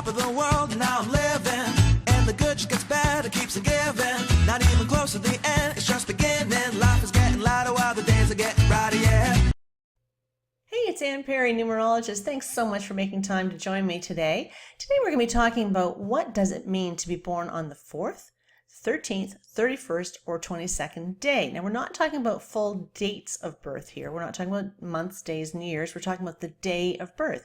of the world, now I'm living. And the good just gets better, keeps on giving. Not even close to the end, it's just beginning. Life is getting lighter while the days are getting brighter, yeah. Hey, it's Ann Perry, numerologist. Thanks so much for making time to join me today. Today we're going to be talking about what does it mean to be born on the 4th, 13th, 31st, or 22nd day. Now, we're not talking about full dates of birth here. We're not talking about months, days, and years. We're talking about the day of birth.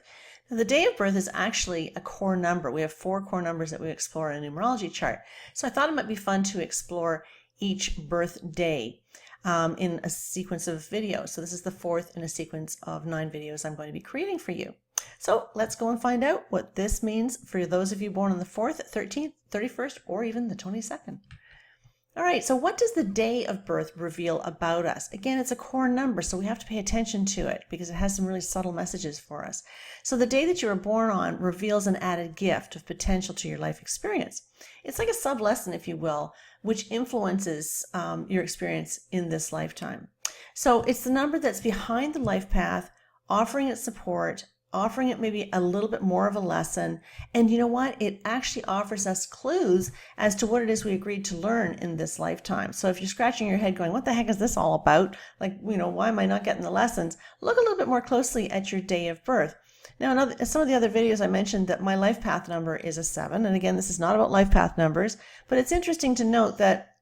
Now, the day of birth is actually a core number. We have 4 core numbers that we explore in a numerology chart. So I thought it might be fun to explore each birth day in a sequence of videos. So this is the 4th in a sequence of 9 videos I'm going to be creating for you. So let's go and find out what this means for those of you born on the 4th, 13th, 31st, or even the 22nd. All right, so what does the day of birth reveal about us? Again, it's a core number, so we have to pay attention to it because it has some really subtle messages for us. So the day that you were born on reveals an added gift of potential to your life experience. It's like a sub-lesson, if you will, which influences your experience in this lifetime. So it's the number that's behind the life path, offering it support, offering it maybe a little bit more of a lesson. And you know what? It actually offers us clues as to what it is we agreed to learn in this lifetime. So if you're scratching your head going, what the heck is this all about? Like, why am I not getting the lessons? Look a little bit more closely at your day of birth. Now, in some of the other videos I mentioned that my life path number is a 7. And again, this is not about life path numbers, but it's interesting to note that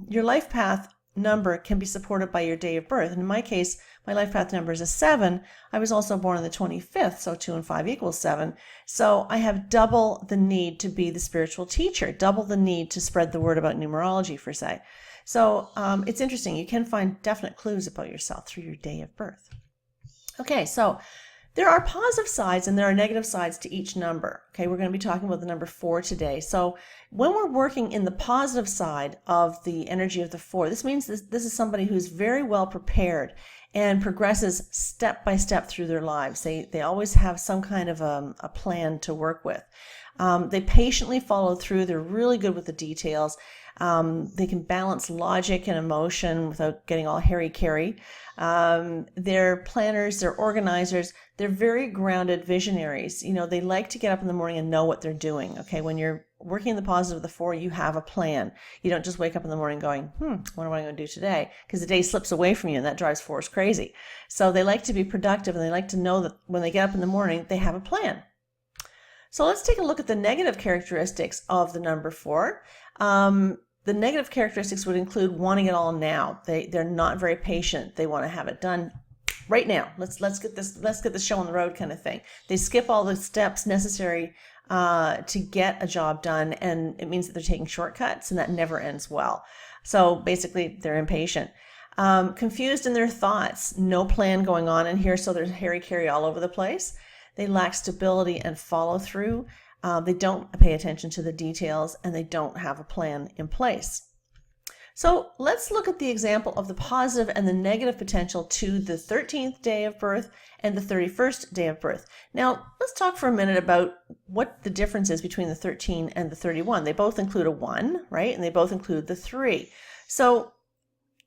your life path number can be supported by your day of birth. And in my case, my life path number is a 7. I was also born on the 25th, so 2 and 5 equals 7. So I have double the need to be the spiritual teacher, double the need to spread the word about numerology, per se. So it's interesting. You can find definite clues about yourself through your day of birth. Okay, so there are positive sides and there are negative sides to each number. Okay, we're going to be talking about the number 4 today. So when we're working in the positive side of the energy of the 4, this means this is somebody who's very well prepared and progresses step by step through their lives. They always have some kind of a plan to work with. They patiently follow through. They're really good with the details. They can balance logic and emotion without getting all hairy-carry. They're planners, they're organizers, they're very grounded visionaries. They like to get up in the morning and know what they're doing. Okay, when you're working in the positive of the 4, you have a plan. You don't just wake up in the morning going, what am I going to do today? Because the day slips away from you and that drives 4s crazy. So they like to be productive and they like to know that when they get up in the morning, they have a plan. So let's take a look at the negative characteristics of the number 4. The negative characteristics would include wanting it all now. They're not very patient. They want to have it done right now. Let's get this show on the road kind of thing. They skip all the steps necessary to get a job done, and it means that they're taking shortcuts, and that never ends well. So basically, they're impatient. Confused in their thoughts. No plan going on in here, so there's hairy-carry all over the place. They lack stability and follow-through. They don't pay attention to the details, and they don't have a plan in place. So let's look at the example of the positive and the negative potential to the 13th day of birth and the 31st day of birth. Now, let's talk for a minute about what the difference is between the 13 and the 31. They both include a 1, right? And they both include the 3. So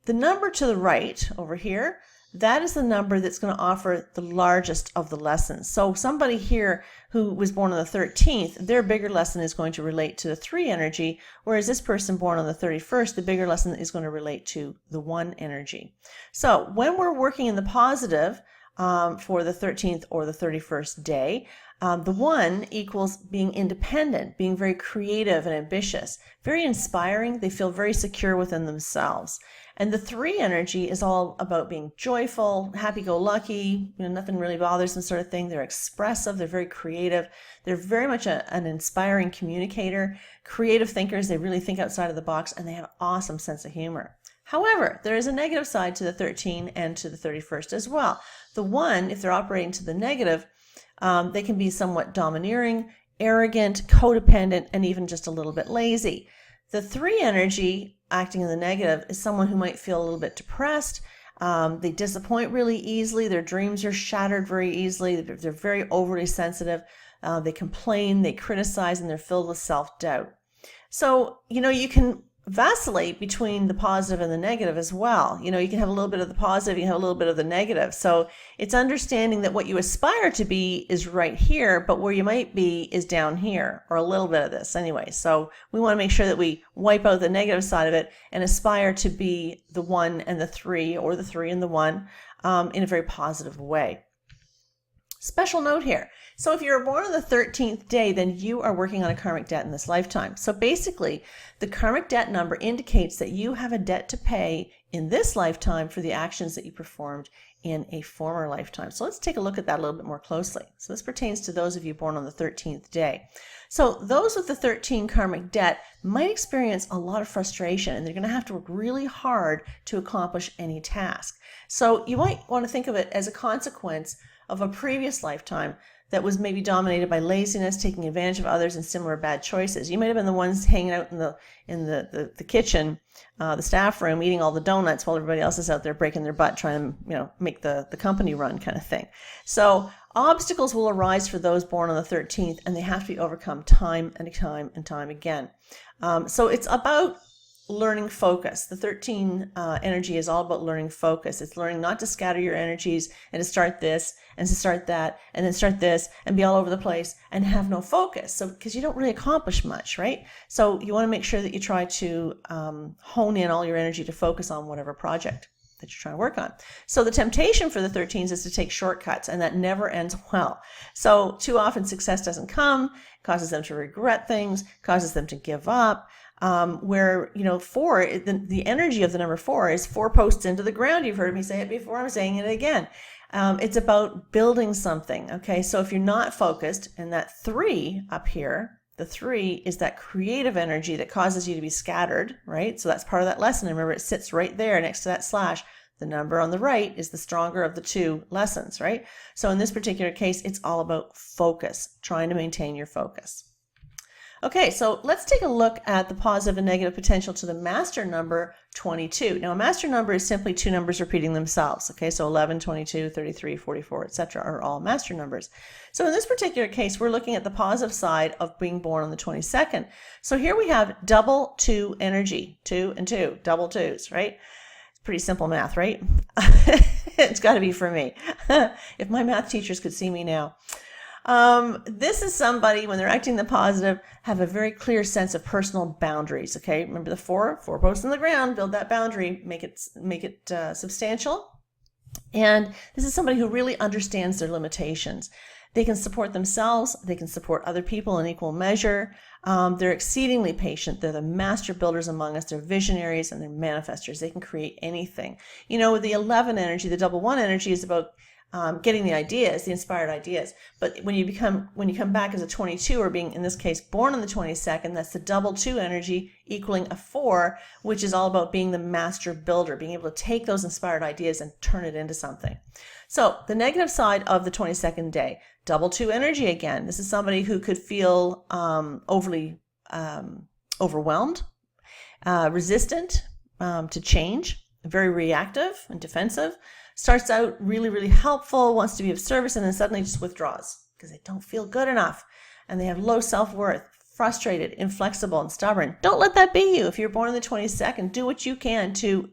the number to the right over here, that is the number that's going to offer the largest of the lessons. So somebody here who was born on the 13th, their bigger lesson is going to relate to the 3 energy, whereas this person born on the 31st, the bigger lesson is going to relate to the 1 energy. So when we're working in the positive for the 13th or the 31st day, the 1 equals being independent, being very creative and ambitious, very inspiring. They feel very secure within themselves. And the 3 energy is all about being joyful, happy-go-lucky, nothing really bothers them sort of thing. They're expressive, they're very creative, they're very much an inspiring communicator, creative thinkers, they really think outside of the box, and they have an awesome sense of humor. However, there is a negative side to the 13 and to the 31st as well. The 1, if they're operating to the negative, they can be somewhat domineering, arrogant, codependent, and even just a little bit lazy. The 3 energy, acting in the negative, is someone who might feel a little bit depressed. They disappoint really easily. Their dreams are shattered very easily. They're very overly sensitive. They complain, they criticize, and they're filled with self-doubt. So, you can vacillate between the positive and the negative as well. You know, you can have a little bit of the positive, you can have a little bit of the negative. So it's understanding that what you aspire to be is right here, but where you might be is down here, or a little bit of this anyway. So we want to make sure that we wipe out the negative side of it and aspire to be the 1 and the 3, or the 3 and the 1, in a very positive way. Special note here. So if you're born on the 13th day, then you are working on a karmic debt in this lifetime. So basically, the karmic debt number indicates that you have a debt to pay in this lifetime for the actions that you performed in a former lifetime. So let's take a look at that a little bit more closely. So this pertains to those of you born on the 13th day. So those with the 13 karmic debt might experience a lot of frustration, and they're going to have to work really hard to accomplish any task. So you might want to think of it as a consequence of a previous lifetime that was maybe dominated by laziness, taking advantage of others, and similar bad choices. You might have been the ones hanging out in the kitchen, the staff room, eating all the donuts while everybody else is out there breaking their butt trying to, make the company run, kind of thing. So obstacles will arise for those born on the 13th, and they have to be overcome time and time and time again. So it's about learning focus. The 13 energy is all about learning focus. It's learning not to scatter your energies and to start this and to start that and then start this and be all over the place and have no focus. So because you don't really accomplish much, right? So you want to make sure that you try to hone in all your energy to focus on whatever project that you're trying to work on. So the temptation for the 13s is to take shortcuts, and that never ends well. So too often success doesn't come, causes them to regret things, causes them to give up. Where 4, the energy of the number 4 is 4 posts into the ground. You've heard me say it before, I'm saying it again. It's about building something. Okay, so if you're not focused, and that 3 up here, the 3 is that creative energy that causes you to be scattered, right? So that's part of that lesson. Remember, it sits right there next to that slash. The number on the right is the stronger of the 2 lessons, right? So in this particular case, it's all about focus, trying to maintain your focus. Okay, so let's take a look at the positive and negative potential to the master number 22. Now, a master number is simply 2 numbers repeating themselves. Okay, so 11, 22, 33, 44, etc. are all master numbers. So in this particular case, we're looking at the positive side of being born on the 22nd. So here we have double 2 energy, 2 and 2, double 2s, right? It's pretty simple math, right? It's got to be for me. If my math teachers could see me now. This is somebody, when they're acting the positive, have a very clear sense of personal boundaries. Okay, remember the 4 posts in the ground, build that boundary, make it substantial. And this is somebody who really understands their limitations. They can support themselves, they can support other people in equal measure. They're exceedingly patient. They're the master builders among us. They're visionaries and they're manifestors. They can create anything. With the 11 energy, the double 1 energy is about getting the ideas, the inspired ideas. But when you come back as a 22, or being, in this case, born on the 22nd, that's the double 2 energy equaling a 4, which is all about being the master builder, being able to take those inspired ideas and turn it into something. So the negative side of the 22nd day, double 2 energy again. This is somebody who could feel overly overwhelmed, resistant to change, very reactive and defensive. Starts out really, really helpful, wants to be of service, and then suddenly just withdraws because they don't feel good enough and they have low self-worth, frustrated, inflexible, and stubborn. Don't let that be you. If you're born on the 22nd, do what you can to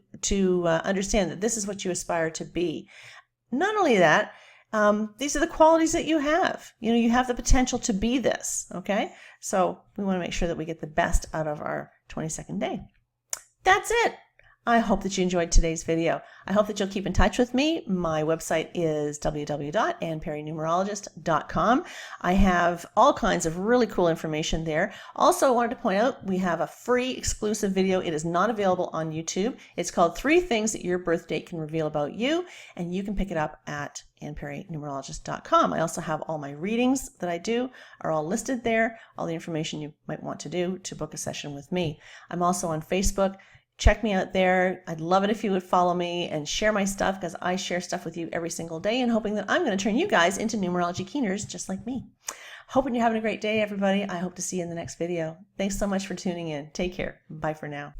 understand that this is what you aspire to be. Not only that, these are the qualities that you have. You have the potential to be this, okay? So we want to make sure that we get the best out of our 22nd day. That's it. I hope that you enjoyed today's video. I hope that you'll keep in touch with me. My website is www.AnnPerryNumerologist.com. I have all kinds of really cool information there. Also, I wanted to point out we have a free exclusive video. It is not available on YouTube. It's called 3 Things That Your Birth Date Can Reveal About You, and you can pick it up at AnnPerryNumerologist.com. I also have all my readings that I do are all listed there, all the information you might want to do to book a session with me. I'm also on Facebook. Check me out there. I'd love it if you would follow me and share my stuff, because I share stuff with you every single day, and hoping that I'm going to turn you guys into numerology keeners just like me. Hoping you're having a great day, everybody. I hope to see you in the next video. Thanks so much for tuning in. Take care. Bye for now.